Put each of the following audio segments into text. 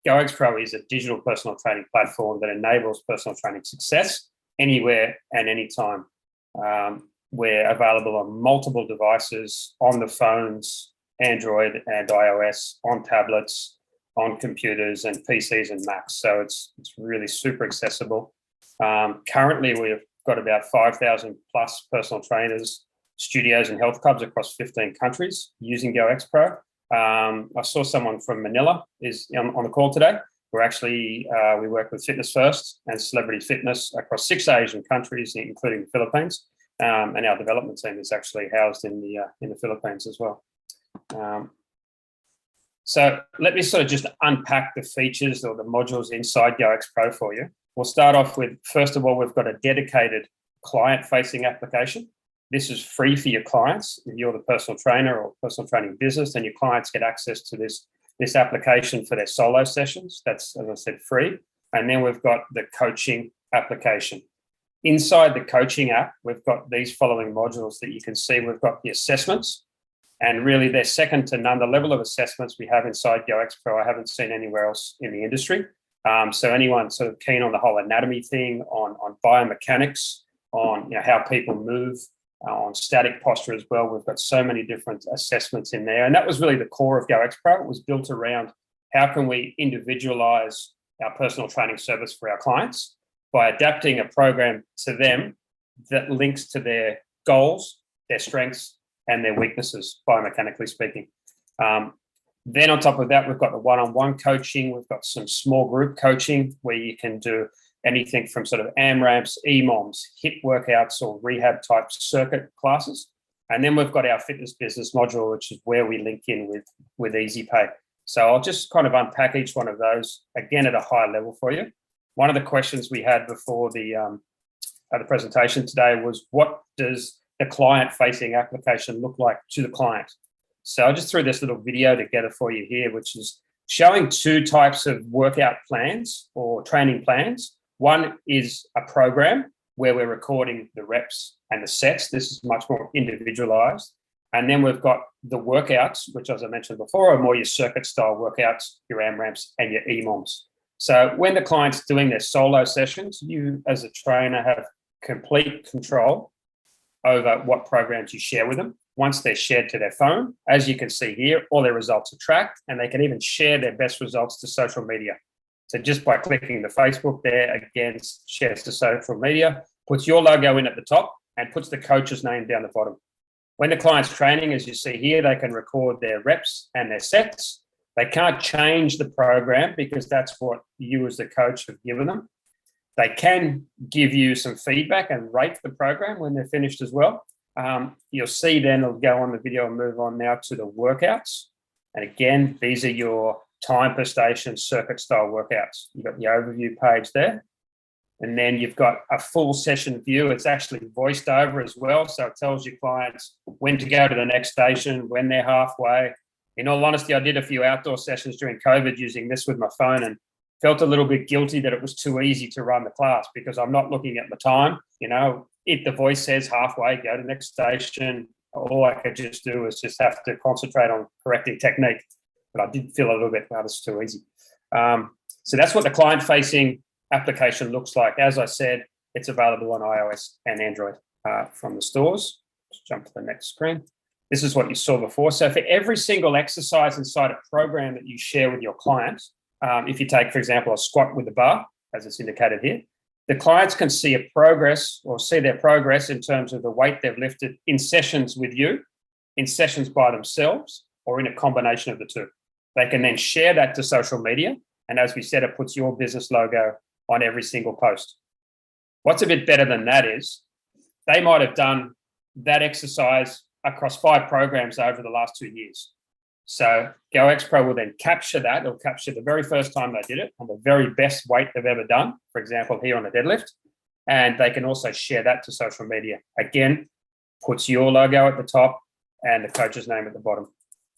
goXpro is a digital personal training platform that enables personal training success anywhere and anytime. We're available on multiple devices, on the phones, Android and iOS, on tablets, on computers and PCs and Macs. So it's really super accessible. Currently, we've got about 5,000 plus personal trainers, studios and health clubs across 15 countries using goXpro. I saw someone from Manila is on the call today. We're actually, we work with Fitness First and Celebrity Fitness across 6 Asian countries, including the Philippines. And our development team is actually housed in the Philippines as well. So let me sort of just unpack the features or the modules inside goXpro for you. We'll start off with, first of all, we've got a dedicated client-facing application. This is free for your clients. If you're the personal trainer or personal training business, then your clients get access to this application for their solo sessions. That's, as I said, free. And then we've got the coaching application. Inside the coaching app, we've got these following modules that you can see. We've got the assessments, and really they're second to none. The level of assessments we have inside goXpro, I haven't seen anywhere else in the industry. So anyone sort of keen on the whole anatomy thing, on biomechanics, on how people move, on static posture as well, we've got so many different assessments in there. And that was really the core of goXpro. It was built around how can we individualize our personal training service for our clients by adapting a program to them that links to their goals, their strengths, and their weaknesses, biomechanically speaking. Then on top of that, we've got the one-on-one coaching. We've got some small group coaching where you can do anything from sort of AMRAPs, EMOMs, HIIT workouts, or rehab type circuit classes. And then we've got our fitness business module, which is where we link in with EZYPAY. So I'll just kind of unpack each one of those again at a high level for you. One of the questions we had before the presentation today was, what does the client-facing application look like to the client? So I just threw this little video together for you here, which is showing 2 types of workout plans or training plans. One is a program where we're recording the reps and the sets. This is much more individualized. And then we've got the workouts, which, as I mentioned before, are more your circuit style workouts, your AMRAPs and your EMOMs. So when the client's doing their solo sessions, you as a trainer have complete control over what programs you share with them. Once they're shared to their phone, as you can see here, all their results are tracked, and they can even share their best results to social media. So just by clicking the Facebook there, again, shares to social media, puts your logo in at the top and puts the coach's name down the bottom. When the client's training, as you see here, they can record their reps and their sets. They can't change the program because that's what you as the coach have given them. They can give you some feedback and rate the program when they're finished as well. You'll see then, I'll go on the video and move on now to the workouts. And again, these are your time per station circuit style workouts. You've got the overview page there. And then you've got a full session view. It's actually voiced over as well. So it tells your clients when to go to the next station, when they're halfway. In all honesty, I did a few outdoor sessions during COVID using this with my phone and felt a little bit guilty that it was too easy to run the class because I'm not looking at the time. If the voice says halfway, go to the next station, all I could just do is just have to concentrate on correcting technique. But I did feel a little bit, wow, this is too easy. So that's what the client-facing application looks like. As I said, it's available on iOS and Android from the stores. Let's jump to the next screen. This is what you saw before. So for every single exercise inside a program that you share with your client, if you take, for example, a squat with the bar, as it's indicated here, the clients can see a progress or see their progress in terms of the weight they've lifted in sessions with you, in sessions by themselves, or in a combination of the two. They can then share that to social media. And as we said, it puts your business logo on every single post. What's a bit better than that is they might have done that exercise across 5 programs over the last 2 years. So goXpro will then capture that. It'll capture the very first time they did it on the very best weight they've ever done, for example, here on the deadlift. And they can also share that to social media. Again, puts your logo at the top and the coach's name at the bottom.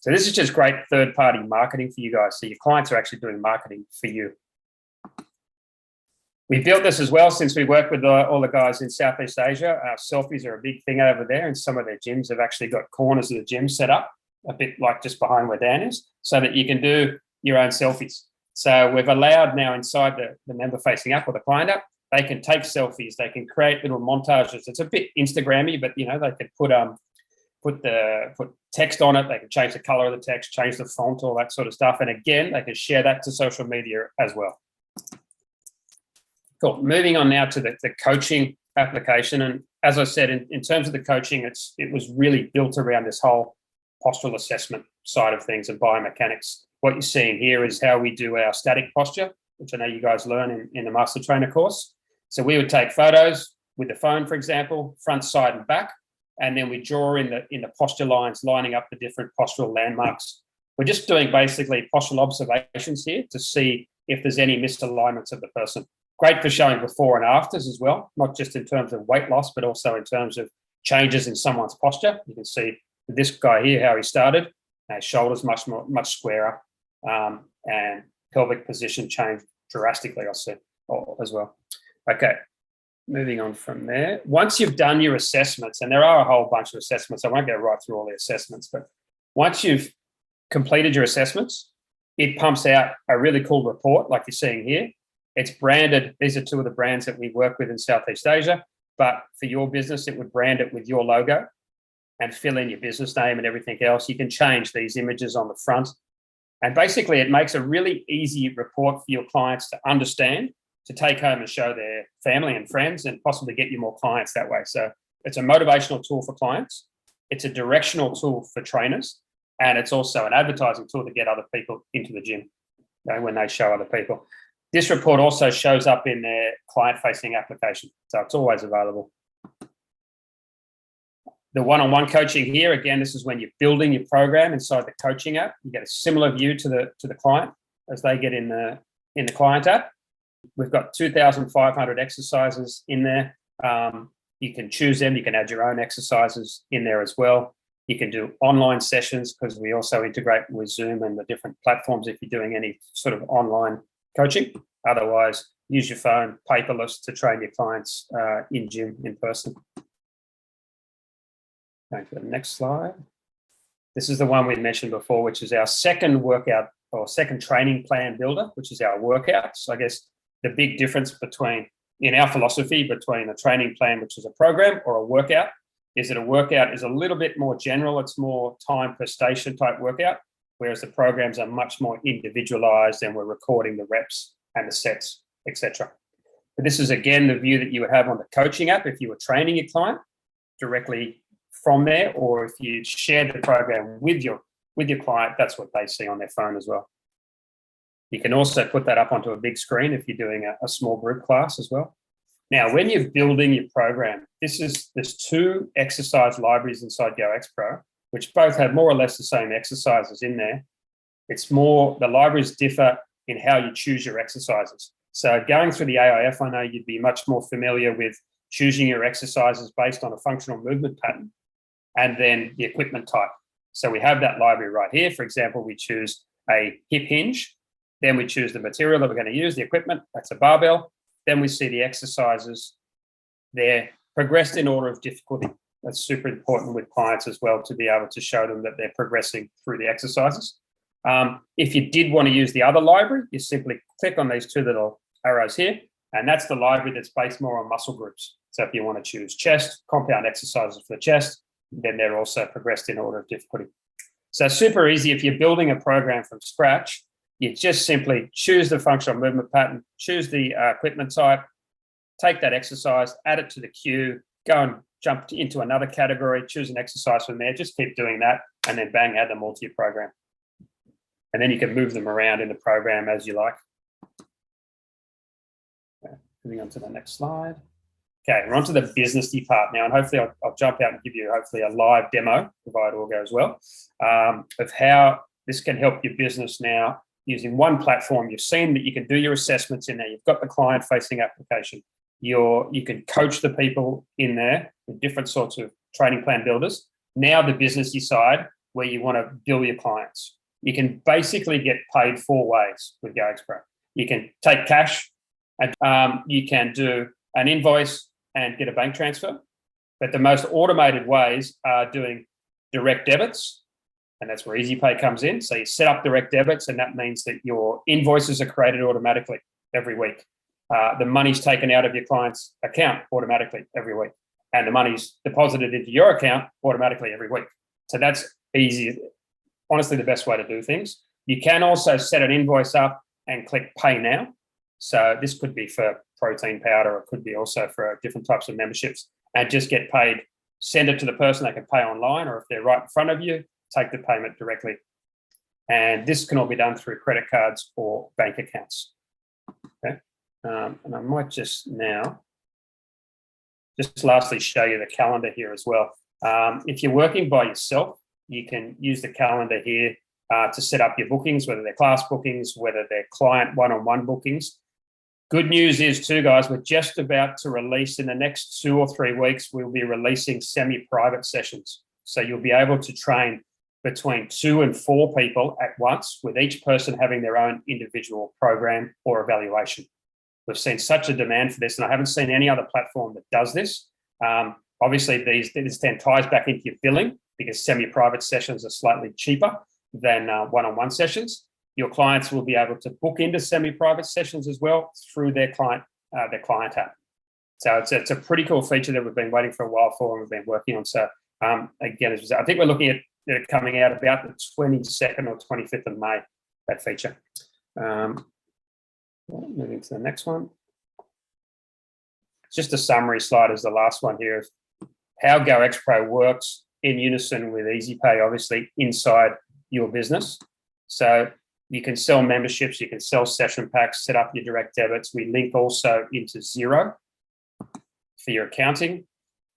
So this is just great third-party marketing for you guys. So your clients are actually doing marketing for you. We built this as well since we work with all the guys in Southeast Asia. Selfies are a big thing over there, and some of their gyms have actually got corners of the gym set up, a bit like just behind where Dan is, so that you can do your own selfies. So we've allowed now inside the member-facing app or the client app, they can take selfies, they can create little montages. It's a bit Instagrammy, but they can put text on it. They can change the color of the text, change the font, all that sort of stuff. And again, they can share that to social media as well. Cool. Moving on now to the coaching application. And as I said, in terms of the coaching, it was really built around this whole postural assessment side of things and biomechanics. What you're seeing here is how we do our static posture, which I know you guys learn in the Master Trainer course. So we would take photos with the phone, for example, front, side, and back, and then we draw in the posture lines, lining up the different postural landmarks. We're just doing basically postural observations here to see if there's any misalignments of the person. Great for showing before and afters as well, not just in terms of weight loss, but also in terms of changes in someone's posture. You can see this guy here, how he started. His shoulders much squarer, and pelvic position changed drastically, I'll say, as well. Okay, moving on from there. Once you've done your assessments, and there are a whole bunch of assessments, I won't go right through all the assessments, but once you've completed your assessments, it pumps out a really cool report like you're seeing here. It's branded. These are two of the brands that we work with in Southeast Asia, but for your business, it would brand it with your logo and fill in your business name and everything else. You can change these images on the front. And basically, it makes a really easy report for your clients to understand, to take home and show their family and friends, and possibly get you more clients that way. So it's a motivational tool for clients. It's a directional tool for trainers. And it's also an advertising tool to get other people into the gym when they show other people. This report also shows up in their client-facing application. So it's always available. The one-on-one coaching here, again, this is when you're building your program inside the coaching app. You get a similar view to the client as they get in the client app. We've got 2,500 exercises in there. You can choose them. You can add your own exercises in there as well. You can do online sessions because we also integrate with Zoom and the different platforms if you're doing any sort of online coaching. Otherwise, use your phone, paperless, to train your clients in gym, in person. Going to the next slide. This is the one we mentioned before, which is our second workout or second training plan builder, which is our workouts. I guess the big difference in our philosophy between a training plan, which is a program, or a workout, is that a workout is a little bit more general. It's more time per station type workout, whereas the programs are much more individualized and we're recording the reps and the sets, etc. But this is, again, the view that you would have on the coaching app if you were training your client directly from there, or if you share the program with your client, that's what they see on their phone as well. You can also put that up onto a big screen if you're doing a small group class as well. Now, when you're building your program, there's two exercise libraries inside goXpro, which both have more or less the same exercises in there. It's more, the libraries differ in how you choose your exercises. So going through the AIF, I know you'd be much more familiar with choosing your exercises based on a functional movement pattern and then the equipment type. So we have that library right here. For example, we choose a hip hinge. Then we choose the material that we're going to use, the equipment, that's a barbell. Then we see the exercises. They're progressed in order of difficulty. That's super important with clients as well, to be able to show them that they're progressing through the exercises. If you did want to use the other library, you simply click on these two little arrows here, and that's the library that's based more on muscle groups. So if you want to choose chest, compound exercises for the chest, then they're also progressed in order of difficulty. So super easy. If you're building a program from scratch, you just simply choose the functional movement pattern, choose the equipment type, take that exercise, add it to the queue, go and jump into another category, choose an exercise from there, just keep doing that, and then bang, add them all to your program. And then you can move them around in the program as you like. Okay, moving on to the next slide. Okay, we're on to the businessy part now, and hopefully I'll jump out and give you hopefully a live demo, provided all goes well, of how this can help your business now using one platform. You've seen that you can do your assessments in there. You've got the client-facing application. You can coach the people in there with different sorts of training plan builders. Now the businessy side, where you want to bill your clients. You can basically get paid 4 ways with goXpro. You can take cash, and you can do an invoice and get a bank transfer. But the most automated ways are doing direct debits And that's where EZYPAY comes in. So you set up direct debits, and that means that your invoices are created automatically every week. The money's taken out of your client's account automatically every week, and the money's deposited into your account automatically every week. So that's easy. Honestly, the best way to do things. You can also set an invoice up and click Pay Now. So this could be for protein powder, or it could be also for different types of memberships, and just get paid. Send it to the person. They can pay online, or if they're right in front of you, take the payment directly. And this can all be done through credit cards or bank accounts. Okay. And I might just now just lastly show you the calendar here as well. If you're working by yourself, you can use the calendar here to set up your bookings, whether they're class bookings, whether they're client one-on-one bookings. Good news is too, guys, we're just about to release in the next 2 or 3 weeks, we'll be releasing semi-private sessions. So you'll be able to train between 2 and 4 people at once, with each person having their own individual program or evaluation. We've seen such a demand for this, and I haven't seen any other platform that does this. Obviously, this then ties back into your billing, because semi-private sessions are slightly cheaper than one-on-one sessions. Your clients will be able to book into semi-private sessions as well through their client app. So it's a pretty cool feature that we've been waiting for a while for, and we've been working on. So again, I think we're looking at it coming out about the 22nd or 25th of May, that feature. Moving to the next one. Just a summary slide is the last one here of how goXpro works in unison with EZYPAY, obviously inside your business. So you can sell memberships, you can sell session packs, set up your direct debits. We link also into Xero for your accounting.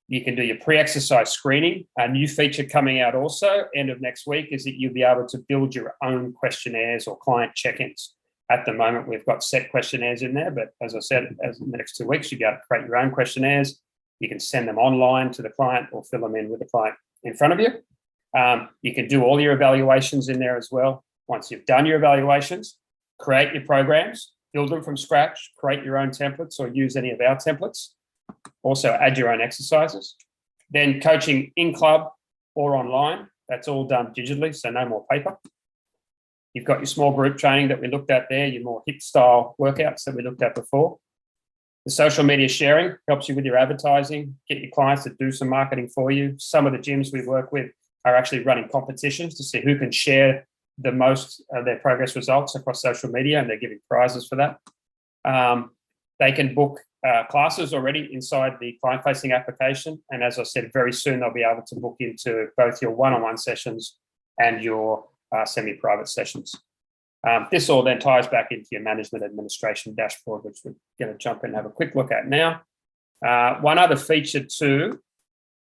You can do your pre-exercise screening. A new feature coming out also end of next week is that you'll be able to build your own questionnaires or client check-ins. At the moment, we've got set questionnaires in there, but as I said, as in the next 2 weeks, you'll be able to create your own questionnaires. You can send them online to the client or fill them in with the client in front of you. You can do all your evaluations in there as well. Once you've done your evaluations, create your programs, build them from scratch, create your own templates or use any of our templates. Also add your own exercises. Then coaching in club or online, that's all done digitally, so no more paper. You've got your small group training that we looked at there, your more HIIT style workouts that we looked at before. The social media sharing helps you with your advertising, get your clients to do some marketing for you. Some of the gyms we work with are actually running competitions to see who can share the most of their progress results across social media, and they're giving prizes for that. They can book classes already inside the client-facing application. And as I said, very soon they'll be able to book into both your one-on-one sessions and your semi-private sessions. This all then ties back into your management administration dashboard, which we're going to jump in and have a quick look at now. One other feature too,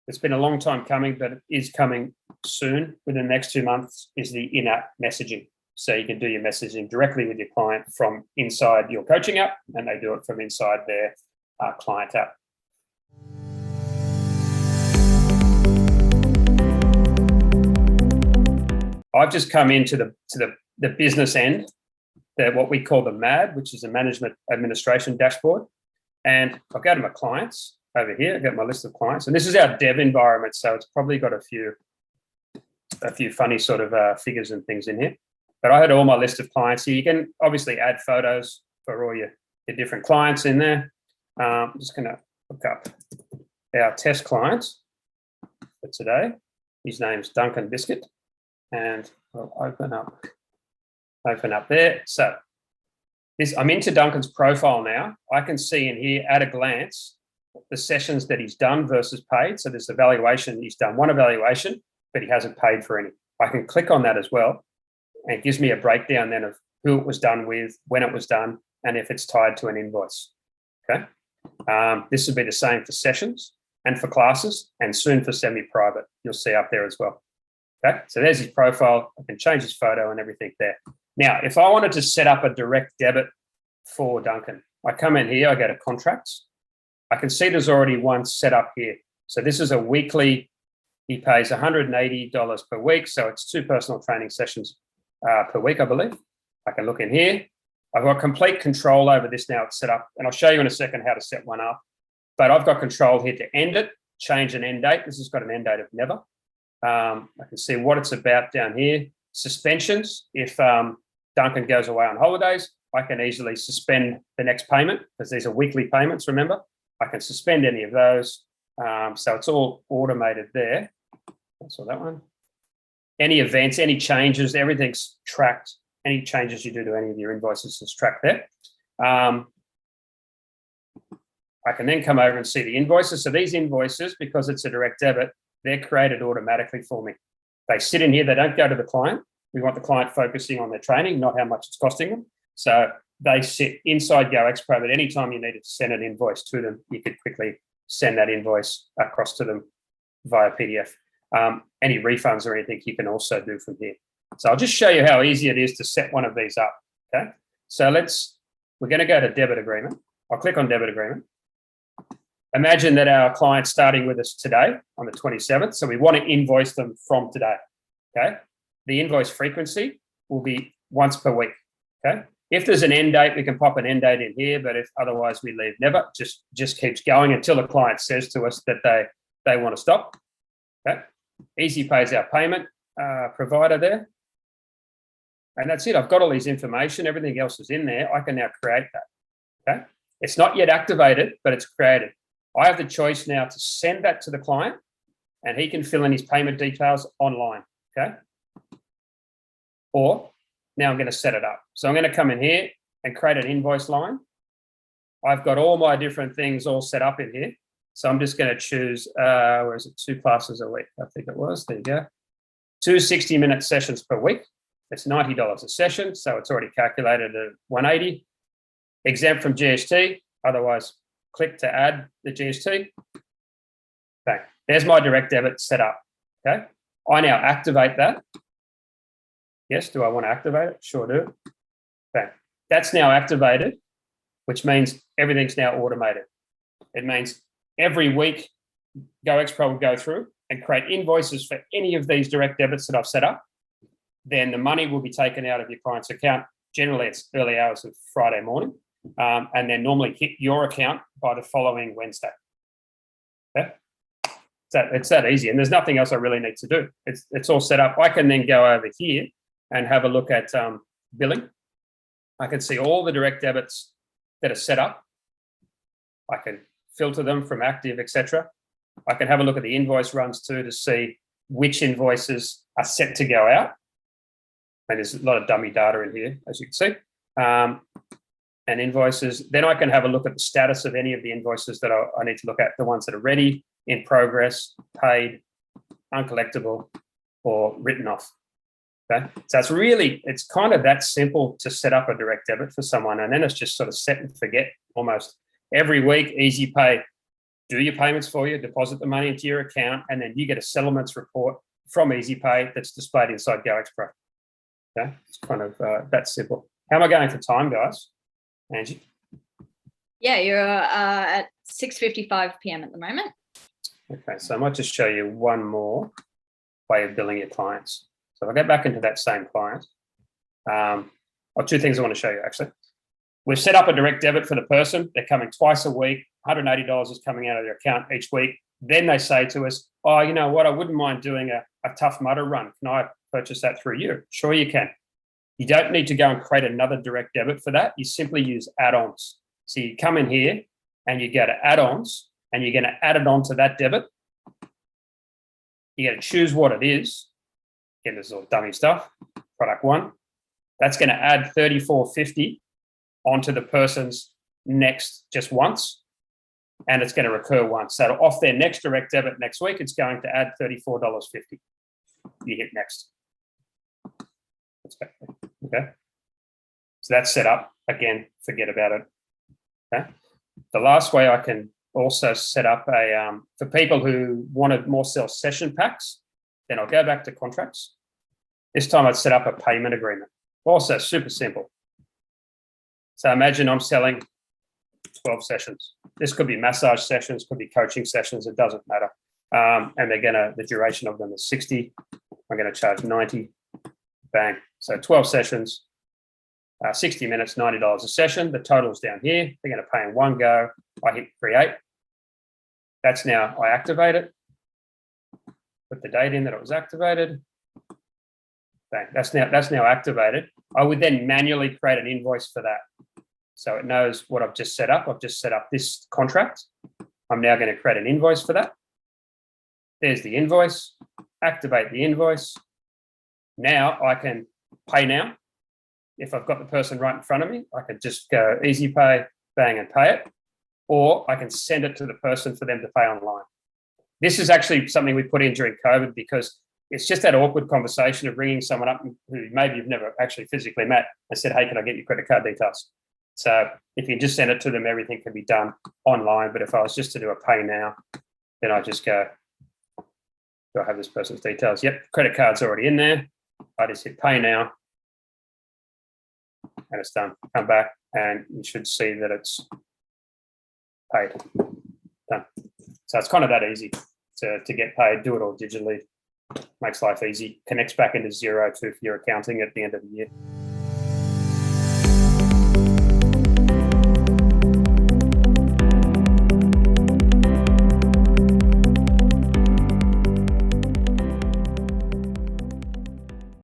it's been a long time coming, but it is coming soon within the next 2 months, is the in-app messaging. So you can do your messaging directly with your client from inside your coaching app, and they do it from inside their client app. I've just come into the business end, what we call the MAD, which is a management administration dashboard. And I'll go to my clients over here. I've got my list of clients, and this is our dev environment. So it's probably got a few funny sort of figures and things in here. But I had all my list of clients here. You can obviously add photos for all your different clients in there. I'm just going to look up our test client for today. His name's Duncan Biscuit. And I'll open up there. So I'm into Duncan's profile now. I can see in here at a glance the sessions that he's done versus paid. So there's evaluation. He's done one evaluation, but he hasn't paid for any. I can click on that as well, and it gives me a breakdown then of who it was done with, when it was done, and if it's tied to an invoice. Okay. This would be the same for sessions and for classes, and soon for semi-private. You'll see up there as well. Okay, so there's his profile. I can change his photo and everything there. Now, if I wanted to set up a direct debit for Duncan, I come in here, I go to contracts. I can see there's already one set up here. So this is a weekly, he pays $180 per week. So it's 2 personal training sessions per week, I believe. I can look in here. I've got complete control over this now. It's set up, and I'll show you in a second how to set one up. But I've got control here to end it, change an end date. This has got an end date of never. I can see what it's about down here. Suspensions. If Duncan goes away on holidays, I can easily suspend the next payment because these are weekly payments, remember? I can suspend any of those. So it's all automated there. That's all that one. Any events, any changes, everything's tracked. Any changes you do to any of your invoices is tracked there. I can then come over and see the invoices. So these invoices, because it's a direct debit, they're created automatically for me. They sit in here, they don't go to the client. We want the client focusing on their training, not how much it's costing them. So they sit inside goXpro, but anytime you needed to send an invoice to them, you could quickly send that invoice across to them via PDF. Any refunds or anything you can also do from here. So I'll just show you how easy it is to set one of these up, okay? So we're gonna go to debit agreement. I'll click on debit agreement. Imagine that our client's starting with us today on the 27th, so we want to invoice them from today, okay? The invoice frequency will be once per week, okay? If there's an end date, we can pop an end date in here, but if otherwise we leave never, just keeps going until the client says to us that they want to stop, okay? EZYPay is our payment provider there. And that's it. I've got all these information. Everything else is in there. I can now create that, okay? It's not yet activated, but it's created. I have the choice now to send that to the client and he can fill in his payment details online, okay? Or now I'm going to set it up. So I'm going to come in here and create an invoice line. I've got all my different things all set up in here. So I'm just going to choose, where is it? 2 classes a week, I think it was. There you go. 2 60-minute sessions per week. It's $90 a session. So it's already calculated at 180. Exempt from GST. Otherwise, click to add the GST. Okay, there's my direct debit set up. Okay, I now activate that. Yes, do I want to activate it? Sure do. Okay, that's now activated, which means everything's now automated. It means every week goXpro will go through and create invoices for any of these direct debits that I've set up. Then the money will be taken out of your client's account. Generally, it's early hours of Friday morning. And then normally hit your account by the following Wednesday. Okay? It's that easy. And there's nothing else I really need to do. It's all set up. I can then go over here and have a look at billing. I can see all the direct debits that are set up. I can filter them from active, etc. I can have a look at the invoice runs too to see which invoices are set to go out. And there's a lot of dummy data in here, as you can see. And invoices. Then I can have a look at the status of any of the invoices that I need to look at, the ones that are ready, in progress, paid, uncollectible, or written off. Okay, so it's kind of that simple to set up a direct debit for someone, and then it's just sort of set and forget almost. Every week, EZYPay do your payments for you, deposit the money into your account, and then you get a settlements report from EZYPay that's displayed inside goXpro. Okay, it's kind of that simple. How am I going for time, guys? Angie? Yeah, you're at 6:55 p.m. at the moment. Okay, so I might just show you one more way of billing your clients. So if I go back into that same client, or 2 things I want to show you, actually. We've set up a direct debit for the person. They're coming twice a week. $180 is coming out of their account each week. Then they say to us, oh, you know what? I wouldn't mind doing a Tough Mudder run. Can I purchase that through you? Sure you can. You don't need to go and create another direct debit for that. You simply use add-ons. So you come in here and you go to add-ons and you're going to add it on to that debit. You're going to choose what it is. Again, this is all dummy stuff. Product 1. That's going to add $34.50 onto the person's next just once. And it's going to recur once. So off their next direct debit next week, it's going to add $34.50. You hit next. Okay. So that's set up. Again, forget about it. Okay. The last way I can also set up for people who wanted more sell session packs, then I'll go back to contracts. This time I'd set up a payment agreement. Also super simple. So imagine I'm selling 12 sessions. This could be massage sessions, could be coaching sessions, it doesn't matter. And the duration of them is 60. I'm going to charge 90. Bang. So 12 sessions, 60 minutes, $90 a session. The total's down here. They're going to pay in one go. I hit create. That's now, I activate it. put the date in that it was activated. Bang, that's now activated. I would then manually create an invoice for that. So it knows what I've just set up. I've just set up this contract. I'm now going to create an invoice for that. There's the invoice, activate the invoice. Now I can pay now. If I've got the person right in front of me, I can just go EZYPay, bang, and pay it. Or I can send it to the person for them to pay online. This is actually something we put in during COVID because it's just that awkward conversation of ringing someone up who maybe you've never actually physically met and said, hey, can I get your credit card details? So if you just send it to them, everything can be done online. But if I was just to do a pay now, then I just go, do I have this person's details? Yep, credit card's already in there. I just hit pay now and it's done. Come back and you should see that it's paid. Done. So it's kind of that easy to get paid, do it all digitally. Makes life easy, connects back into Xero to your accounting at the end of the year.